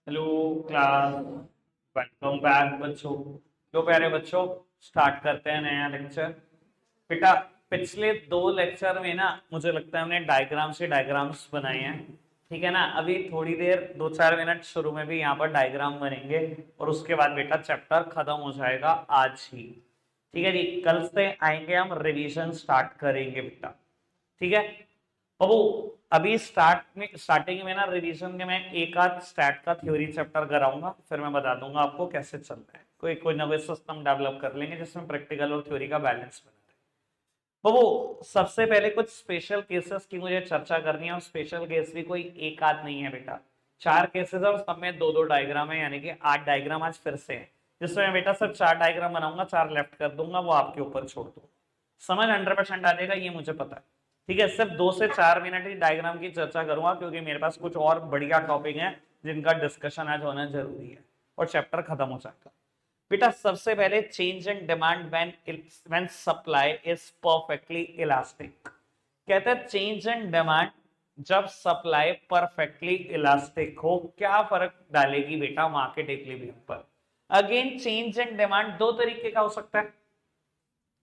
Hello class, welcome back बच्चों। तो प्यारे बच्चों, स्टार्ट करते हैं नया लेक्चर। बेटा, पिछले दो लेक्चर में ना मुझे लगता है हमने डायग्राम से डायग्राम्स बनाए हैं। ठीक है ना। अभी थोड़ी देर 2-4 मिनट शुरू में भी यहाँ पर डायग्राम बनेंगे और उसके बाद बेटा चैप्टर खत्म हो जाएगा आज ही। ठीक है जी, कल से आएंगे हम रिवीजन स्टार्ट करेंगे बेटा। ठीक है बाबू। अभी स्टार्टिंग में ना रिवीजन के मैं एक आध स्टैट का थ्योरी चैप्टर कराऊंगा, फिर मैं बता दूंगा आपको कैसे चल रहा है। कोई ना कोई सिस्टम डेवलप कर लेंगे जिसमें प्रैक्टिकल और थ्योरी का बैलेंस बना रहे। बाबू, सबसे पहले कुछ स्पेशल केसेस की मुझे चर्चा करनी है, और स्पेशल केस भी कोई एक आध नहीं है बेटा। 4 केसेस और सब में दो दो डायग्राम है, यानी कि 8 डायग्राम आज फिर से है, जिसमें मैं बेटा सिर्फ 4 डायग्राम बनाऊंगा, 4 लेफ्ट कर दूंगा, वो आपके ऊपर छोड़ दूंगा। समझ 100% आ जाएगा, ये मुझे पता है। ठीक है, सिर्फ 2 से 4 मिनट ही डायग्राम की चर्चा करूंगा, क्योंकि मेरे पास कुछ और बढ़िया टॉपिक है जिनका डिस्कशन आज होना जरूरी है, और चैप्टर खत्म हो जाएगा। बेटा, सबसे पहले change in demand when supply is perfectly elastic. कहते हैं चेंज इन डिमांड जब सप्लाई परफेक्टली इलास्टिक हो, क्या फर्क डालेगी बेटा मार्केट इक्विलिब्रियम पर। अगेन, चेंज इन डिमांड दो तरीके का हो सकता है।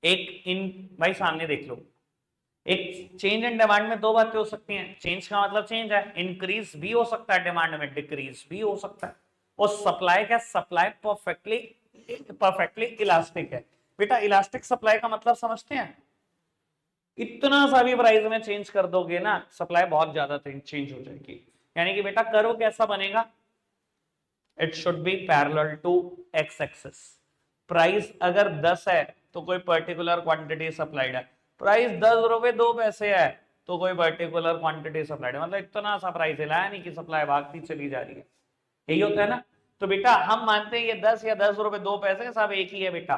एक इन भाई सामने देख लो, एक चेंज इन डिमांड में दो बातें हो सकती हैं। चेंज का मतलब चेंज है, इंक्रीज भी हो सकता है डिमांड में, डिक्रीज भी हो सकता है। और सप्लाई का सप्लाई परफेक्टली परफेक्टली इलास्टिक है। बेटा, इलास्टिक सप्लाई का मतलब समझते हैं? इतना सा भी प्राइस में चेंज कर दोगे ना, सप्लाई बहुत ज्यादा चेंज हो जाएगी। यानी कि बेटा करो कैसा बनेगा, it should be parallel to X axis. Price अगर 10 है तो कोई पर्टिकुलर क्वांटिटी सप्लाइड है। प्राइस 10 रुपए 2 पैसे है तो कोई पर्टिकुलर क्वांटिटी सप्लाइड है। मतलब इतना सा प्राइस हिलाया नहीं कि सप्लाई भागती चली जा रही है। यही होता है ना। तो बेटा हम मानते हैं ये 10 या 10 रुपए 2 पैसे सब एक ही है बेटा।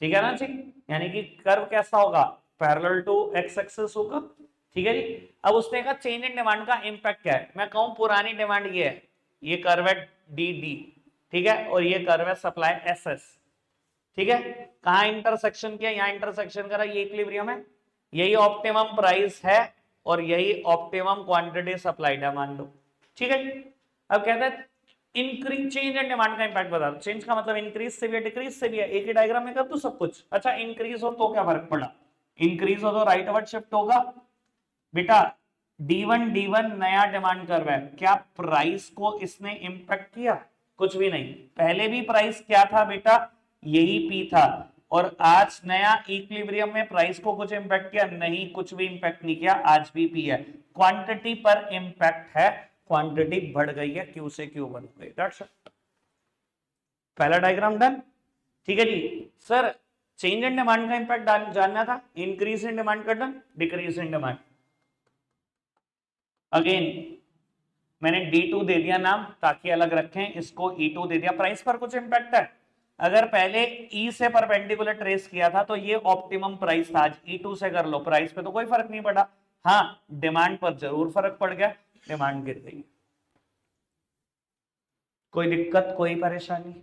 ठीक है ना जी। यानी कि कर्व कैसा होगा, पैरेलल टू एक्स एक्सिस होगा। ठीक है जी। अब उसने कहा चेंज इन डिमांड का इंपैक्ट क्या है। मैं कहूं पुरानी डिमांड ये है, ये कर्व है डी डी। ठीक है, और ये कर्व है सप्लाई एस एस। ठीक है, कहां इंटरसेक्शन किया, यहां इंटरसेक्शन करा, ये इक्विलिब्रियम है। यही ऑप्टिमम प्राइस है और यही ऑप्टिमम क्वांटिटी सप्लाइड है मान लो। ठीक है। अब कहते हैं इंक्रीज चेंज एंड डिमांड का इंपैक्ट बता दो। चेंज का मतलब इंक्रीज से भी है डिक्रीज से भी है, एक ही डायग्राम में कर दो सब कुछ। अच्छा, इंक्रीज हो तो क्या फर्क पड़ा, इंक्रीज हो तो राइटवर्ड शिफ्ट होगा बेटा। D1 नया डिमांड कर्व है, क्या प्राइस को इसने इंपैक्ट किया? कुछ भी नहीं। पहले भी प्राइस क्या था बेटा, यही पी था। और आज नया इक्विलिब्रियम में प्राइस को कुछ इंपैक्ट किया? नहीं, कुछ भी इंपैक्ट नहीं किया, आज भी पी है। क्वांटिटी पर इंपैक्ट है, क्वांटिटी बढ़ गई है, क्यू से क्यू बन गई। That's it. पहला डायग्राम डन। ठीक है जी। सर, चेंज इन डिमांड का इंपैक्ट जानना था, इंक्रीज इन डिमांड का done, decrease in demand. Again मैंने D2 दे दिया नाम ताकि अलग रखें, इसको E2 दे दिया। प्राइस पर कुछ इंपैक्ट है? अगर पहले E से परपेंडिकुलर ट्रेस किया था तो ये ऑप्टिमम प्राइस था, आज E2 से कर लो, प्राइस पे तो कोई फर्क नहीं पड़ा। हाँ, डिमांड पर जरूर फर्क पड़ गया, डिमांड गिर गई। कोई दिक्कत, कोई परेशानी,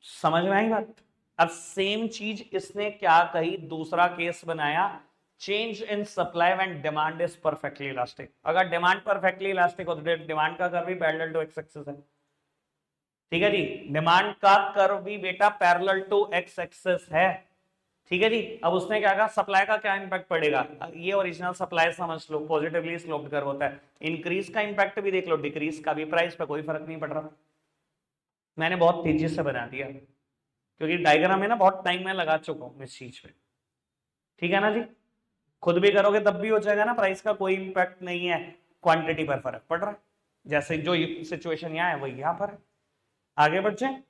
समझ में आई बात? अब सेम चीज इसने क्या कही, दूसरा केस बनाया, change in supply when demand is perfectly elastic. अगर डिमांड परफेक्टली इलास्टिक हो तो डिमांड का कर्व भी पैरेलल टू एक्स एक्सिस है। ठीक है जी, डिमांड का कर्व भी बेटा पैरेलल टू एक्स एक्सिस है। ठीक है जी। अब उसने क्या कहा, सप्लाई का क्या इंपैक्ट पड़ेगा, ये ओरिजिनल सप्लाई समझ लो, पॉजिटिवली स्लोप्ड कर्व होता है। इंक्रीज का इंपैक्ट भी देख लो, डिक्रीज का भी, प्राइस पे कोई फर्क नहीं पड़ रहा। मैंने बहुत तेजी से बना दिया क्योंकि डायग्राम में ना बहुत टाइम में लगा चुका हूं इस चीज पे। ठीक है ना जी। खुद भी करोगे तब भी हो जाएगा ना, प्राइस का कोई इंपैक्ट नहीं है, क्वांटिटी पर फर्क पड़ रहा है। जैसे जो सिचुएशन यहां है वही यहां पर है। आगे बढ़ जाए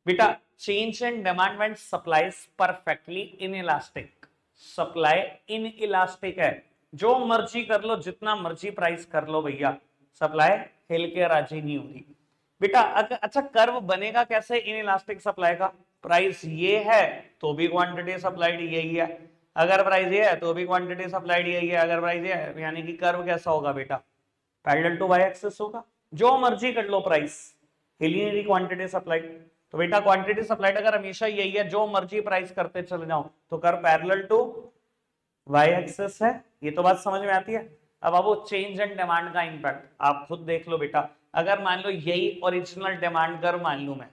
बेटा। Change in demand when supply is perfectly inelastic. Supply inelastic है, जो मर्जी कर लो, जितना मर्जी प्राइस कर लो भैया, सप्लाई हिल के राजी नहीं होगी बेटा। अच्छा, कर्व बनेगा कैसे इनइलास्टिक सप्लाई का? प्राइस ये है तो भी क्वांटिटी सप्लाइड यही है, अगर प्राइस ये है तो भी क्वांटिटी सप्लाइड यही है, अगर प्राइस ये है, यानी कि कर्व कैसा होगा बेटा, पैरेलल टू वाई एक्सिस होगा। जो मर्जी कर लो प्राइस, हिली नहीं रही क्वांटिटी सप्लाइड। तो बेटा क्वांटिटी सप्लाइड अगर हमेशा यही है, जो मर्जी प्राइस करते चले जाओ, तो curve parallel to Y axis है। ये तो बात समझ में आती है। अब वो चेंज इन डिमांड का इंपैक्ट आप खुद देख लो बेटा। अगर मान लो यही ओरिजिनल डिमांड कर्व मान लू मैं,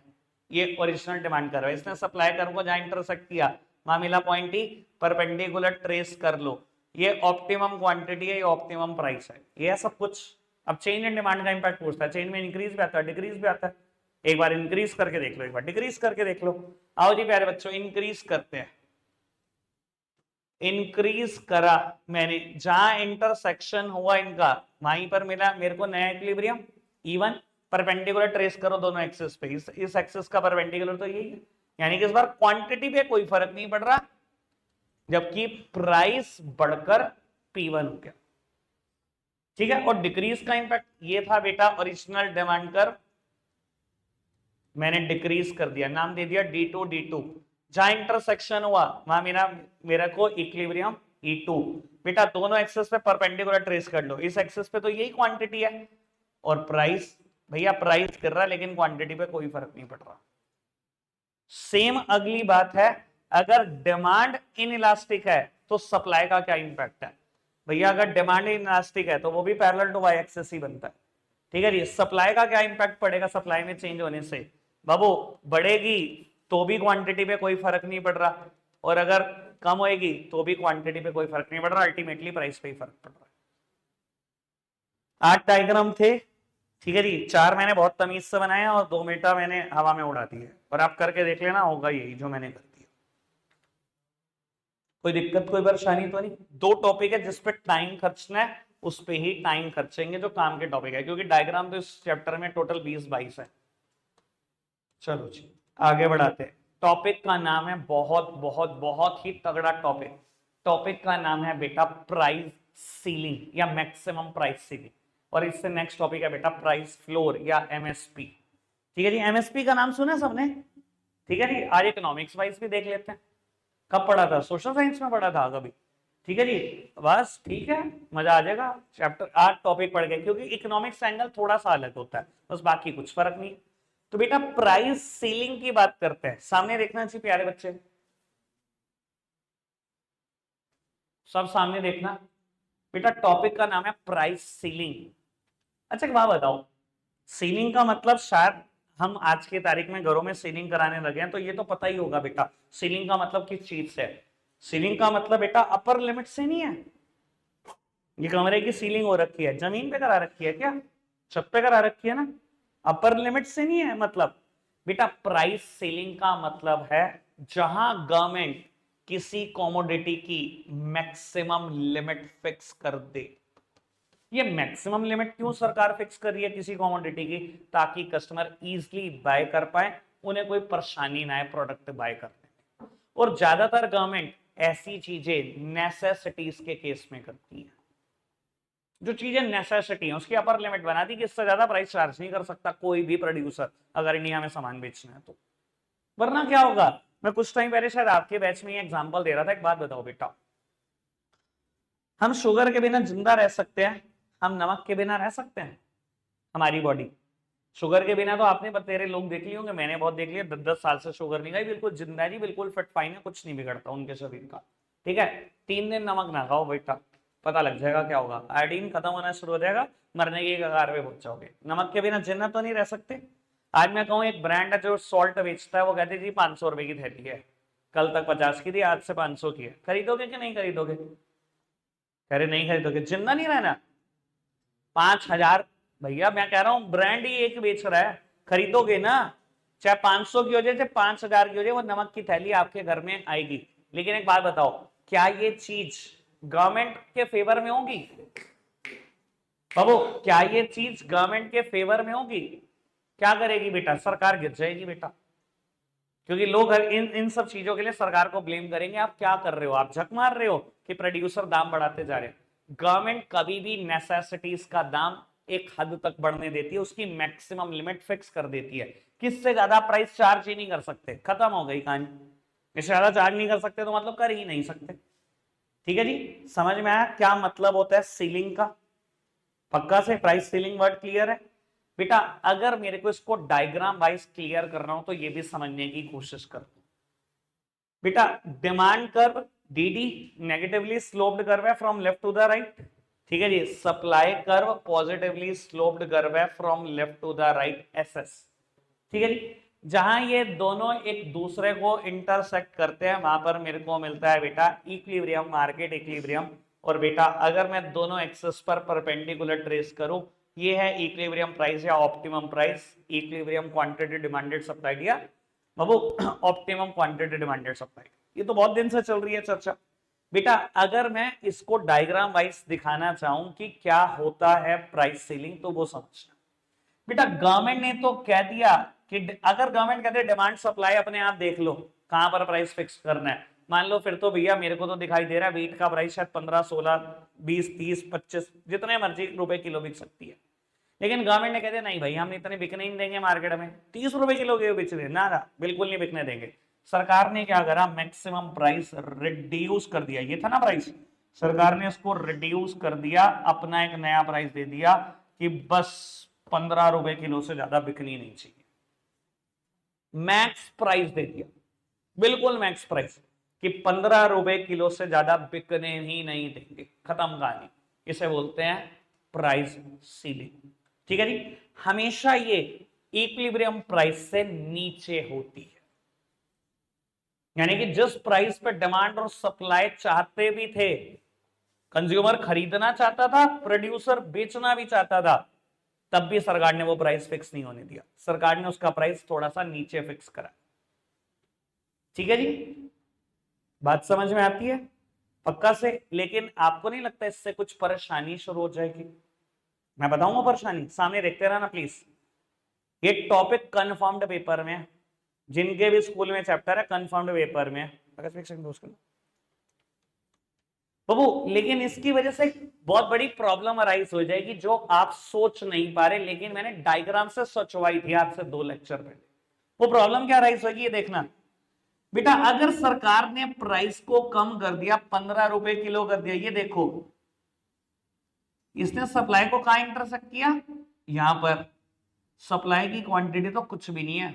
ये ओरिजिनल डिमांड कर्व है, इसने सप्लाई कर्व को जहां इंटरसेक्ट किया वहां मिला पॉइंट ही, परपेंडिकुलर ट्रेस कर लो, ये ऑप्टिमम क्वांटिटी है, ये ऑप्टिमम प्राइस है, ये है सब कुछ। अब चेंज इन डिमांड का इंपैक्ट पूछता है, चेंज में इंक्रीज भी आता है डिक्रीज भी आता है, एक बार इंक्रीज करके देख लो, एक बार डिक्रीज करके देख लो। आओ जी प्यारे बच्चों इंक्रीज करते हैं, इंक्रीज करा मैंने, जहां इंटरसेक्शन हुआ इनका वहीं पर मिला मेरे को नया इक्विलिब्रियम इवन, परपेंडिकुलर ट्रेस करो दोनों एक्सिस पे, इस एक्सिस का परपेंडिकुलर तो यही है, यानी कि इस बार क्वांटिटी पे कोई फर्क नहीं पड़ रहा, जबकि प्राइस बढ़कर P1 हो गया, ठीक है। और डिक्रीज का इंपैक्ट ये था बेटा ओरिजिनल डिमांड कर्व, मैंने डिक्रीज कर दिया, नाम दे दिया D2 D2, जहां इंटरसेक्शन हुआ वहां मेरा को इक्विलिब्रियम E2, बेटा दोनों एक्सेस पे परपेंडिकुलर ट्रेस कर लो, इस एक्सेस पे तो यही क्वांटिटी है, और प्राइस भैया प्राइस कर रहा लेकिन क्वांटिटी पे कोई फर्क नहीं पड़ रहा। सेम अगली बात है, अगर डिमांड इनइलास्टिक है तो सप्लाई का क्या इंपैक्ट है, भैया अगर डिमांड इनइलास्टिक है तो वो भी पैरेलल टू वाई एक्सिस ही बनता है, ठीक है जी। सप्लाई का क्या इंपैक्ट पड़ेगा, सप्लाई में चेंज होने से बाबू बढ़ेगी तो भी क्वांटिटी पे कोई फर्क नहीं पड़ रहा, और अगर कम होएगी तो भी क्वांटिटी पे कोई फर्क नहीं पड़ रहा, अल्टीमेटली प्राइस पे ही फर्क पड़ रहा है। 8 डायग्राम थे, ठीक है जी, 4 मैंने बहुत तमीज से बनाया और 2 बेटा मैंने हवा में उड़ा दिए, और आप करके देख लेना होगा यही जो मैंने कर दिया। कोई दिक्कत कोई परेशानी तो नहीं। 2 टॉपिक है जिसपे टाइम खर्चना है, उस पे ही टाइम खर्चेंगे जो काम के टॉपिक है, क्योंकि डायग्राम तो इस चैप्टर में टोटल 20-22 है। चलो जी आगे बढ़ाते हैं। टॉपिक का नाम है बहुत बहुत बहुत ही तगड़ा टॉपिक, टॉपिक का नाम है बेटा प्राइस सीलिंग या मैक्सिमम प्राइस सीलिंग, और इससे नेक्स्ट टॉपिक है बेटा प्राइस फ्लोर या एमएसपी, ठीक है जी। एमएसपी का नाम सुना सबने, ठीक है जी। आज इकोनॉमिक्स वाइज भी देख लेते हैं, कब पढ़ा था, सोशल साइंस में पढ़ा था कभी, ठीक है जी। बस ठीक है, मजा आ जाएगा, चैप्टर 8 टॉपिक पढ़ गए, क्योंकि इकोनॉमिक्स एंगल थोड़ा सा अलग होता है, बस बाकी कुछ फर्क नहीं। तो बेटा प्राइस सीलिंग की बात करते हैं, सामने देखना चाहिए प्यारे बच्चे, सब सामने देखना बेटा। टॉपिक का नाम है प्राइस सीलिंग। अच्छा एक बात बताओ, सीलिंग का मतलब शायद हम आज की तारीख में घरों में सीलिंग कराने लगे हैं, तो ये तो पता ही होगा बेटा सीलिंग का मतलब किस चीज से है। सीलिंग का मतलब बेटा अपर लिमिट से नहीं है, ये कमरे की सीलिंग हो रखी है, जमीन पे करा रखी है क्या, छत पे करा रखी है ना, अपर लिमिट से नहीं है। मतलब बेटा प्राइस सीलिंग का मतलब है जहां गवर्नमेंट किसी कॉमोडिटी की मैक्सिमम लिमिट फिक्स कर दे। ये मैक्सिमम लिमिट क्यों सरकार फिक्स कर रही है किसी कॉमोडिटी की, ताकि कस्टमर इजीली बाय कर पाए, उन्हें कोई परेशानी ना आए प्रोडक्ट बाय करने में। और ज्यादातर गवर्नमेंट ऐसी चीजें नेसेसिटीज के केस में करती है, जो चीजें नेसेसिटी है उसकी अपर लिमिट बना दी कि इससे ज्यादा प्राइस चार्ज नहीं कर सकता कोई भी प्रोड्यूसर अगर इंडिया में सामान बेचना है तो। वरना क्या होगा, मैं कुछ टाइम पहले शायद आपके बैच में एग्जांपल दे रहा था, एक बात बताओ बेटा, हम शुगर के बिना जिंदा रह सकते हैं, हम नमक के बिना रह सकते हैं, हमारी बॉडी शुगर के बिना तो आपने बतेरे लोग देख लिए होंगे, मैंने बहुत देख लिया, 10-10 साल से शुगर नहीं खाई, बिल्कुल जिंदा जी, बिल्कुल फिट फाइन है, कुछ नहीं बिगड़ता उनके शरीर का, ठीक है। 3 दिन नमक ना खाओ बेटा, पता लग जाएगा क्या होगा, आयोडीन खत्म होना शुरू हो जाएगा, मरने की कगार पे पहुंच जाओगे। नमक के बिना जिंदा तो नहीं रह सकते। आज मैं कहूँ एक ब्रांड है जो सॉल्ट बेचता है, वो कहते जी 500 रुपए की थैली है, कल तक 50 की थी, आज से 500 की है, खरीदोगे कि नहीं खरीदोगे, कह रहे नहीं खरीदोगे, जिंदा नहीं रहना। 5,000 भैया मैं कह रहा हूं ब्रांड ही एक बेच रहा है, खरीदोगे ना, चाहे 500 की हो जाए चाहे 5,000 की हो जाए, वो नमक की थैली आपके घर में आएगी। लेकिन एक बात बताओ, क्या ये चीज गवर्नमेंट के फेवर में होगी बाबू, क्या ये चीज गवर्नमेंट के फेवर में होगी, क्या करेगी बेटा, सरकार गिर जाएगी बेटा, क्योंकि लोग इन सब चीजों के लिए सरकार को ब्लेम करेंगे, आप क्या कर रहे हो, आप झक मार रहे हो कि प्रोड्यूसर दाम बढ़ाते जा रहे हैं। गवर्नमेंट कभी भी नेसेसिटीज का दाम एक हद तक बढ़ने देती है, उसकी मैक्सिमम लिमिट फिक्स कर देती है, किससे ज्यादा प्राइस चार्ज ही नहीं कर सकते, खत्म हो गई कहानी, इससे ज्यादा चार्ज नहीं कर सकते तो मतलब कर ही नहीं सकते, ठीक है जी। समझ में आया क्या मतलब होता है सीलिंग का, पक्का से प्राइस सीलिंग वर्ड क्लियर है बेटा। अगर मेरे को इसको डायग्राम वाइज क्लियर कर रहा हूं तो ये भी समझने की कोशिश कर बेटा। Demand curve DD negatively sloped curve है from left to the right, ठीक है जी, supply curve positively sloped curve है from left to the right SS। ठीक है जी, जहां ये दोनों एक दूसरे को इंटरसेक्ट करते हैं वहां पर मेरे को मिलता है बेटा इक्विलिब्रियम, मार्केट इक्विलिब्रियम। और बेटा अगर मैं दोनों एक्सिस पर परपेंडिकुलर ट्रेस करूं, ये है इक्विलिब्रियम प्राइस या optimum price, equilibrium quantity demanded supply दिया बाबू, ऑप्टिमम क्वांटिटी डिमांडेड सप्लाई। ये तो बहुत दिन से चल रही है चर्चा बेटा। अगर मैं इसको डायग्राम वाइज दिखाना चाहूं कि क्या होता है प्राइस सीलिंग, तो वो समझना बेटा। गवर्नमेंट ने तो कह दिया कि अगर गवर्नमेंट कहते डिमांड सप्लाई अपने आप देख लो कहां पर प्राइस फिक्स करना है, मान लो फिर तो भैया मेरे को तो दिखाई दे रहा है वीट का प्राइस शायद 15, 16, 20, 30, 25 जितने मर्जी रुपए किलो बिक सकती है। लेकिन गवर्नमेंट ने कहते नहीं भाई हम इतने बिकने नहीं देंगे मार्केट में, 30 रुपए किलो के बिक रहे ना, बिल्कुल नहीं बिकने देंगे। सरकार ने क्या करा, मैक्सिमम प्राइस रिड्यूस कर दिया। ये था ना प्राइस, सरकार ने इसको रिड्यूस कर दिया, अपना एक नया प्राइस दे दिया कि बस 15 रुपए किलो से ज्यादा बिकनी नहीं चाहिए। मैक्स प्राइस दे दिया, बिल्कुल मैक्स प्राइस कि 15 रुपए किलो से ज्यादा बिकने ही नहीं देंगे, खत्म कहानी। इसे बोलते हैं प्राइस सीलिंग। ठीक है जी, हमेशा ये इक्विलिब्रियम प्राइस से नीचे होती है, यानी कि जिस प्राइस पे डिमांड और सप्लाई चाहते भी थे, कंज्यूमर खरीदना चाहता था, प्रोड्यूसर बेचना भी चाहता था, तब भी सरकार ने वो प्राइस फिक्स नहीं होने दिया, सरकार ने उसका प्राइस थोड़ा सा नीचे फिक्स करा। ठीक है जी, बात समझ में आती है पक्का से? लेकिन आपको नहीं लगता इससे कुछ परेशानी शुरू हो जाएगी? मैं बताऊंगा परेशानी, सामने देखते रहना प्लीज। ये टॉपिक कन्फर्म्ड पेपर में, जिनके भी स्कूल में चैप्टर है कन्फर्म्ड पेपर में, बाबू। लेकिन इसकी वजह से बहुत बड़ी प्रॉब्लम अराइज हो जाएगी जो आप सोच नहीं पा रहे, लेकिन मैंने डायग्राम से सचवाई थी आपसे 2 लेक्चर पहले। वो प्रॉब्लम क्या अराइज होगी ये देखना बेटा। अगर सरकार ने प्राइस को कम कर दिया, 15 रुपए किलो कर दिया, ये देखो इसने सप्लाई को कहां इंटरसेक्ट किया, यहां पर। सप्लाई की क्वांटिटी तो कुछ भी नहीं है,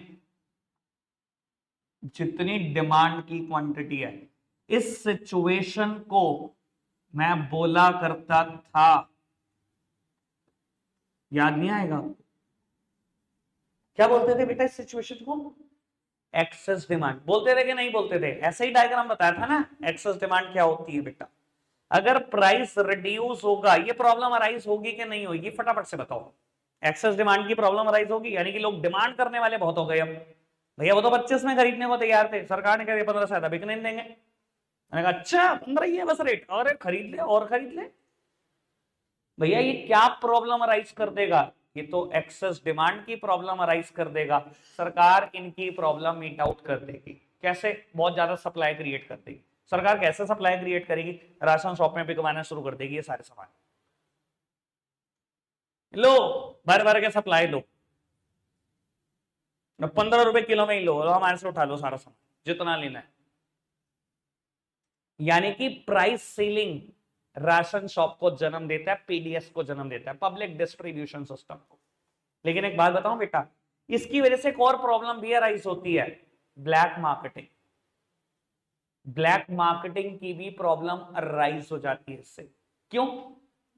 जितनी डिमांड की क्वांटिटी है। इस सिचुएशन को मैं बोला करता था, याद नहीं आएगा क्या बोलते थे बेटा इस सिचुएशन को? एक्सेस डिमांड बोलते थे कि नहीं बोलते थे? ऐसे ही डायग्राम बताया था ना, एक्सेस डिमांड क्या होती है बेटा। अगर प्राइस रिड्यूस होगा, ये प्रॉब्लम अराइज होगी कि नहीं होगी, फटाफट से बताओ। एक्सेस डिमांड की प्रॉब्लम अराइज होगी, यानी कि लोग डिमांड करने वाले बहुत हो गए। अब भैया वो तो 25 में खरीदने को तैयार थे, सरकार ने कहा 15 से ज्यादा बिकने नहीं देंगे। मैंने कहा अच्छा 15 ही है बस रेट, और खरीद ले और खरीद ले। भैया ये क्या प्रॉब्लम अराइज कर देगा? ये तो एक्सेस डिमांड की प्रॉब्लम अराइज कर देगा। सरकार इनकी प्रॉब्लम मीट आउट कर देगी। कैसे? बहुत ज्यादा सप्लाई क्रिएट कर देगी। सरकार कैसे सप्लाई क्रिएट करेगी? राशन शॉप में बिकवाना शुरू कर देगी ये सारे सामान। लो भर भर के सप्लाई लो, 15 रुपए किलो में ही लो, हमारे से उठा लो सारा सामान जितना लेना है। यानी कि प्राइस सीलिंग राशन शॉप को जन्म देता है, पीडीएस को जन्म देता है, पब्लिक डिस्ट्रीब्यूशन सिस्टम को। लेकिन एक बात बताऊं बेटा, इसकी वजह से एक और प्रॉब्लम भी अराइज होती है, ब्लैक मार्केटिंग। ब्लैक मार्केटिंग की भी प्रॉब्लम अराइज हो जाती है इससे। क्यों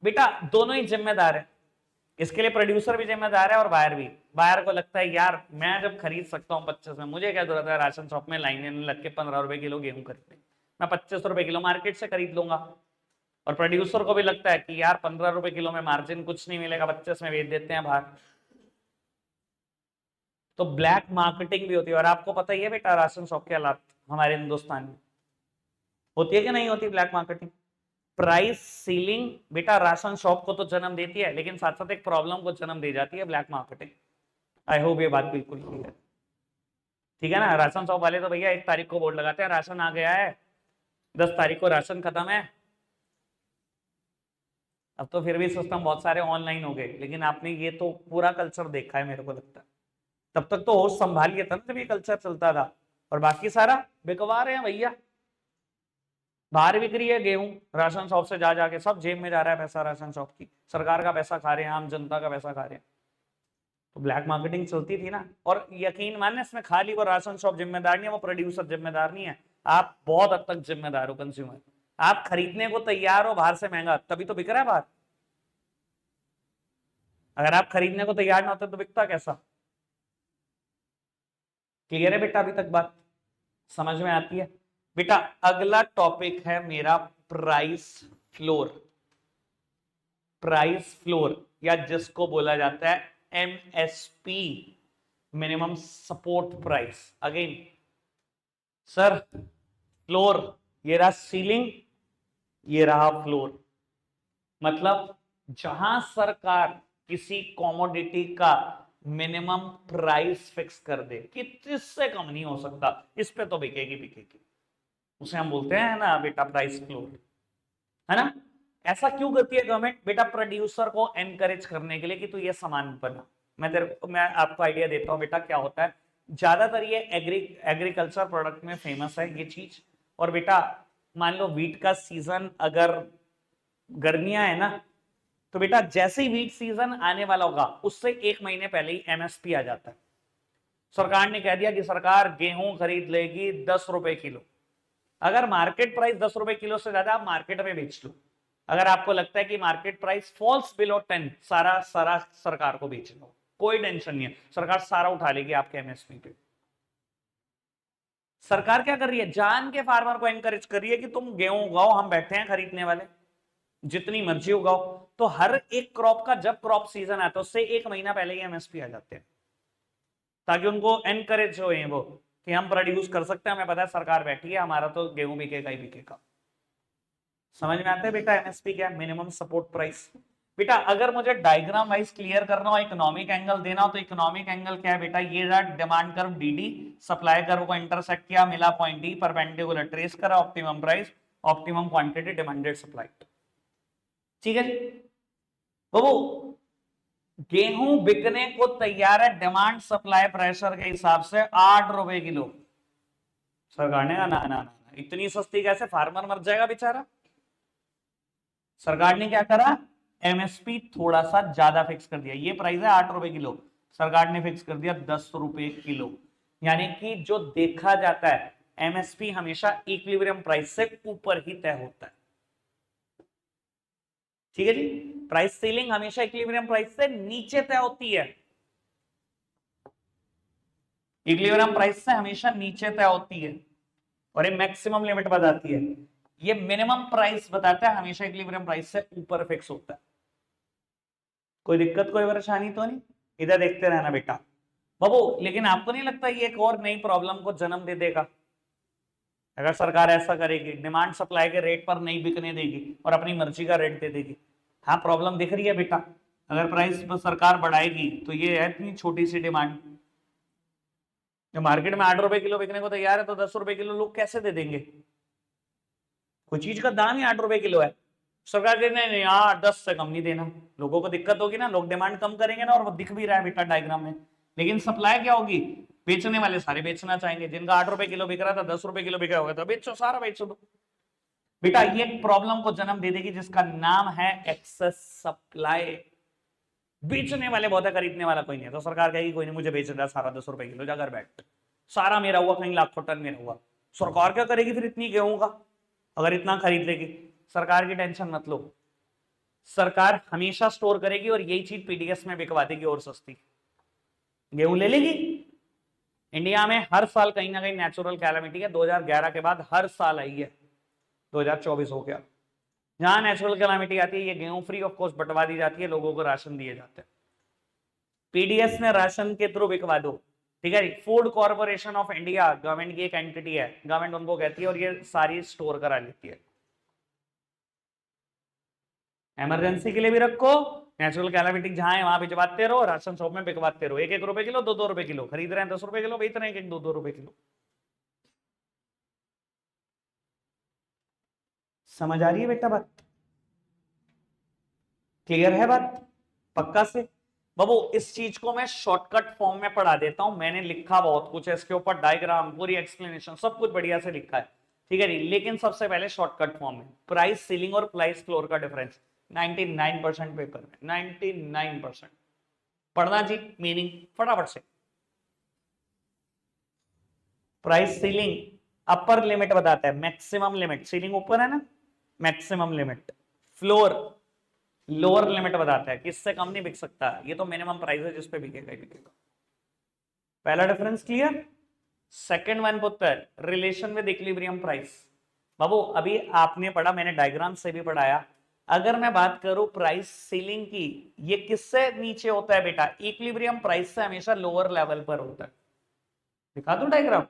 बेटा? दोनों ही जिम्मेदार है इसके लिए, प्रोड्यूसर भी जिम्मेदार है और बायर भी। बायर को लगता है यार मैं जब खरीद सकता हूँ 25 में, मुझे क्या जरूरत है राशन शॉप में लाइनें लग के 15 रुपए किलो गेहूं खरीदने, मैं 25 रुपए किलो मार्केट से खरीद लूंगा। और प्रोड्यूसर को भी लगता है कि यार 15 रुपए किलो में मार्जिन कुछ नहीं मिलेगा, 25 में बेच देते हैं बाहर। तो ब्लैक मार्केटिंग भी होती है। और आपको पता ही है बेटा राशन शॉप के हालात हमारे हिंदुस्तान में होती है कि नहीं होती ब्लैक मार्केटिंग? प्राइस सीलिंग बेटा राशन शॉप को तो जन्म देती है, लेकिन साथ साथ एक प्रॉब्लम को जन्म दे जाती है, ब्लैक मार्केटिंग। आई होप ये बात बिल्कुल क्लियर है, ठीक है ना? राशन शॉप वाले तो भैया 1 तारीख को बोर्ड लगाते हैं राशन आ गया है, 10 तारीख को राशन खत्म है। अब तो फिर भी सिस्टम बहुत सारे ऑनलाइन हो गए, लेकिन आपने ये तो पूरा कल्चर देखा है मेरे को लगता है। तब तक तो होश संभाल लिया था ना जब ये कल्चर चलता था, और बाकी सारा बिकवा रहे हैं भैया। बाहर बिक रही है गेहूं राशन शॉप से जा जाके, सब जेब में जा रहा है पैसा राशन शॉप की, सरकार का पैसा खा रहे हैं, आम जनता का पैसा खा रहे हैं। तो ब्लैक मार्केटिंग चलती थी ना। और यकीन मानने इसमें खाली वो राशन शॉप जिम्मेदार नहीं है, वो प्रोड्यूसर जिम्मेदार नहीं है, आप बहुत हद तक जिम्मेदार हो कंज्यूमर। आप खरीदने को तैयार हो बाहर से महंगा, तभी तो बिक रहा है बाहर। अगर आप खरीदने को तैयार ना होते तो बिकता कैसा? क्लियर है बेटा? अभी तक बात समझ में आती है? बेटा अगला टॉपिक है मेरा प्राइस फ्लोर। प्राइस फ्लोर या जिसको बोला जाता है MSP, minimum support price. Again sir floor, ये रहा सीलिंग, ये रहा फ्लोर। मतलब जहां सरकार किसी कॉमोडिटी का मिनिमम प्राइस फिक्स कर दे कि इससे कम नहीं हो सकता, इस पे तो बिकेगी बिकेगी, उसे हम बोलते हैं ना बेटा प्राइस फ्लोर, है ना? ऐसा क्यों करती है गवर्नमेंट? बेटा प्रोड्यूसर को एनकरेज करने के लिए कि तू ये सामान बना। मैं आपको आइडिया देता हूं बेटा क्या होता है। ज्यादातर ये एग्रीकल्चर प्रोडक्ट में फेमस है ये चीज। और बेटा मान लो वीट का सीजन अगर गर्मियां है ना, तो बेटा जैसे ही वीट सीजन आने वाला होगा उससे 1 महीने पहले ही एमएसपी आ जाता है। सरकार ने कह दिया कि सरकार गेहूं खरीद लेगी 10 रुपए किलो। अगर मार्केट प्राइस 10 रुपए किलो से ज्यादा आप मार्केट में बेच लो। अगर आपको लगता है कि मार्केट प्राइस फॉल्स बिलो 10, सारा सारा सरकार को बेच लो, कोई टेंशन नहीं है, सरकार सारा उठा लेगी आपके एमएसपी पे। सरकार क्या कर रही है? जान के फार्मर को एनकरेज कर रही है कि तुम गेहूं उगाओ, हम बैठे हैं खरीदने वाले, जितनी मर्जी उगाओ। तो हर एक क्रॉप का जब क्रॉप सीजन आता है उससे 1 महीना पहले ही एमएसपी आ जाते हैं, ताकि उनको एनकरेज हो वो कि हम प्रोड्यूस कर सकते हैं, हमें पता है सरकार बैठी है, हमारा तो गेहूं बिकेगा ही बिकेगा। समझ में आता है बेटा एमएसपी क्या है? Minimum support price. बेटा अगर मुझे डायग्राम वाइज क्लियर करना हो, इकोनॉमिक एंगल देना हो, तो इकोनॉमिक एंगल क्या है बेटा? ये रहा demand curve DD, supply curve को इंटरसेक्ट किया, मिला पॉइंट डी, परपेंडिकुलर ट्रेस करा, optimum price, optimum quantity, demanded supply. ठीक है जी बाबू, गेहूं बिकने को तैयार है डिमांड सप्लाई प्रेशर के हिसाब से 8 रुपए किलो। सरकार ने कहा ना ना ना, इतनी सस्ती कैसे, फार्मर मर जाएगा बेचारा। सरकार ने क्या करा? एमएसपी थोड़ा सा ज्यादा फिक्स कर दिया। ये प्राइस है 8 रुपए किलो, सरकार ने फिक्स कर दिया 10 रुपए किलो। यानी कि जो देखा जाता है एमएसपी हमेशा इक्विलिब्रियम प्राइस से ऊपर ही तय होता है। ठीक है जी? प्राइस सीलिंग हमेशा इक्विलिब्रियम प्राइस से नीचे तय होती है। इक्विलिब्रियम प्राइस से हमेशा नीचे तय होती है और ये मैक्सिमम लिमिट बताती है। ये मिनिमम प्राइस बताता है, हमेशा इक्विलिब्रियम प्राइस से ऊपर फिक्स होता है। कोई दिक्कत कोई परेशानी तो नहीं? इधर देखते रहना बेटा बाबू। लेकिन आपको नहीं लगता ये एक और नई प्रॉब्लम को जन्म दे देगा? अगर सरकार ऐसा करेगी, डिमांड सप्लाई के रेट पर नहीं बिकने देगी और अपनी मर्जी का रेट दे देगी। हाँ प्रॉब्लम दिख रही है बेटा। अगर प्राइस पर सरकार बढ़ाएगी तो ये है इतनी छोटी सी डिमांड, जो मार्केट में 8 रुपए किलो बिकने को तैयार है, तो 10 रुपए किलो लोग कैसे दे देंगे? कोई चीज का दाम ही 8 रुपए किलो है, सरकार कहती नहीं यार 10 से कम नहीं देना। लोगों को दिक्कत होगी ना, लोग डिमांड कम करेंगे ना, और वो दिख भी रहा है बेटा डायग्राम में। लेकिन सप्लाई क्या होगी? बेचने वाले सारे बेचना चाहेंगे, जिनका 8 रुपए किलो बिक रहा था 10 रुपए किलो बिका होगा, तो बेचो, सारा बेचो दो। बेटा ये प्रॉब्लम को जन्म दे देगी जिसका नाम है एक्सेस सप्लाई। बेचने वाले बहुत है, खरीदने वाला कोई नहीं है, तो सरकार कहेगी कोई नहीं, मुझे बेच रहा सारा 10 रुपए किलो, जा घर बैठ, सारा मेरा हुआ, कहीं लाखों टन मेरा हुआ। सरकार क्या करेगी फिर इतनी गेहूं का? अगर इतना खरीद लेगी, सरकार की टेंशन मत लो, सरकार हमेशा स्टोर करेगी और यही चीज पीडीएस में बिकवा देगी और सस्ती, गेहूं ले लेगी। इंडिया में हर साल कहीं ना कहीं नेचुरल कैलामिटी है, 2011 के बाद हर साल आई है, 2024 हो गया। जहां नेचुरल कैलामिटी आती है, ये गेहूं फ्री ऑफ कॉस्ट बंटवा दी जाती है, लोगों को राशन दिए जाते हैं। पीडीएस में राशन के थ्रू बिकवा दो, ठीक है। Food corporation of India government की एक एंटिटी है, गवर्नमेंट उनको कहती है और ये सारी स्टोर करा लेती है। इमरजेंसी के लिए भी रखो, नेचुरल कैलामिटी जहां है वहां भिजवाते रहो, राशन शॉप में बिकवाते रहो, 1-1 रुपए किलो, 2-2 रुपए किलो, खरीद रहे हैं 10 रुपए किलो, बेच रहे हैं 1-2 रुपए किलो। समझ आ रही है बेटा बात? क्लियर है बात? पक्का से बाबू, इस चीज को मैं शॉर्टकट फॉर्म में पढ़ा देता हूं, मैंने लिखा बहुत कुछ है इसके ऊपर, डायग्राम, पूरी एक्सप्लेनेशन, सब कुछ बढ़िया से लिखा है, ठीक है जी। लेकिन सबसे पहले शॉर्टकट फॉर्म में प्राइस सीलिंग और प्राइस फ्लोर का डिफरेंस 99% पेपर में, 99% पढ़ना जी, मीनिंग फटाफट से। प्राइस सीलिंग अपर लिमिट बताता है, मैक्सिमम लिमिट, सीलिंग ऊपर है ना, maximum limit. Floor lower limit बताता है कि इससे कम नहीं बिक सकता, ये तो मिनिमम प्राइस है जिस पे बिकेगा ही बिकेगा। पहला डिफरेंस क्लियर। सेकंड वन पुत्र रिलेशन विद इक्विलिब्रियम प्राइस। बाबू अभी आपने पढ़ा, मैंने डायग्राम से भी पढ़ाया, अगर मैं बात करूं प्राइस सीलिंग की, ये किससे नीचे होता है बेटा, इक्विलिब्रियम प्राइस से हमेशा लोअर लेवल पर होता है। दिखा दूं डायग्राम,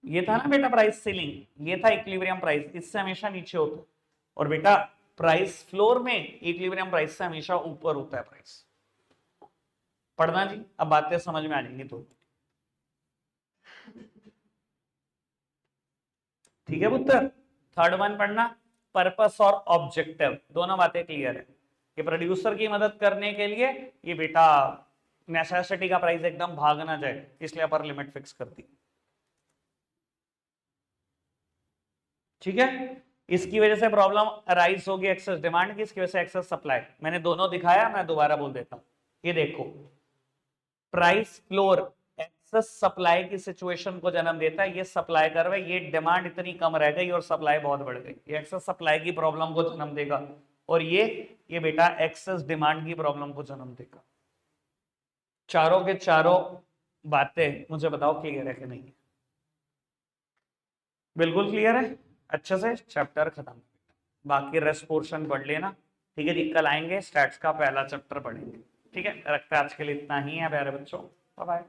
ये था ना बेटा प्राइस सीलिंग, ये था इक्विलिब्रियम प्राइस, इससे हमेशा नीचे होता है। और बेटा प्राइस फ्लोर में इक्विलिब्रियम प्राइस से हमेशा ऊपर होता है प्राइस। पढ़ना जी, अब बातें समझ में आ जाएंगी तो ठीक है पुत्र। थर्ड वन पढ़ना, पर्पस और ऑब्जेक्टिव, दोनों बातें क्लियर है कि प्रोड्यूसर की मदद करने के लिए ये बेटा नेसेसिटी का प्राइस एकदम भाग ना जाए, इसलिए अपर लिमिट फिक्स कर दी। ठीक है, इसकी वजह से प्रॉब्लम अराइज होगी एक्सेस डिमांड की, इसकी वजह से एक्सेस सप्लाई। मैंने दोनों दिखाया, मैं दोबारा बोल देता हूं, ये देखो प्राइस फ्लोर एक्सेस सप्लाई की सिचुएशन को जन्म देता है, ये सप्लाई कर रहे, ये डिमांड इतनी कम रह गई और सप्लाई बहुत बढ़ गई, ये एक्सेस सप्लाई की प्रॉब्लम को जन्म देगा, और ये बेटा एक्सेस डिमांड की प्रॉब्लम को जन्म देगा। चारों के चारों बातें मुझे बताओ क्लियर है कि नहीं? बिल्कुल क्लियर है, अच्छे से चैप्टर खत्म, बाकी रेस्ट पोर्शन पढ़ लेना। ठीक है जी, कल आएंगे स्टैट्स का पहला चैप्टर पढ़ेंगे। ठीक है, रखते आज के लिए इतना ही है प्यारे बच्चों, बाय बाय।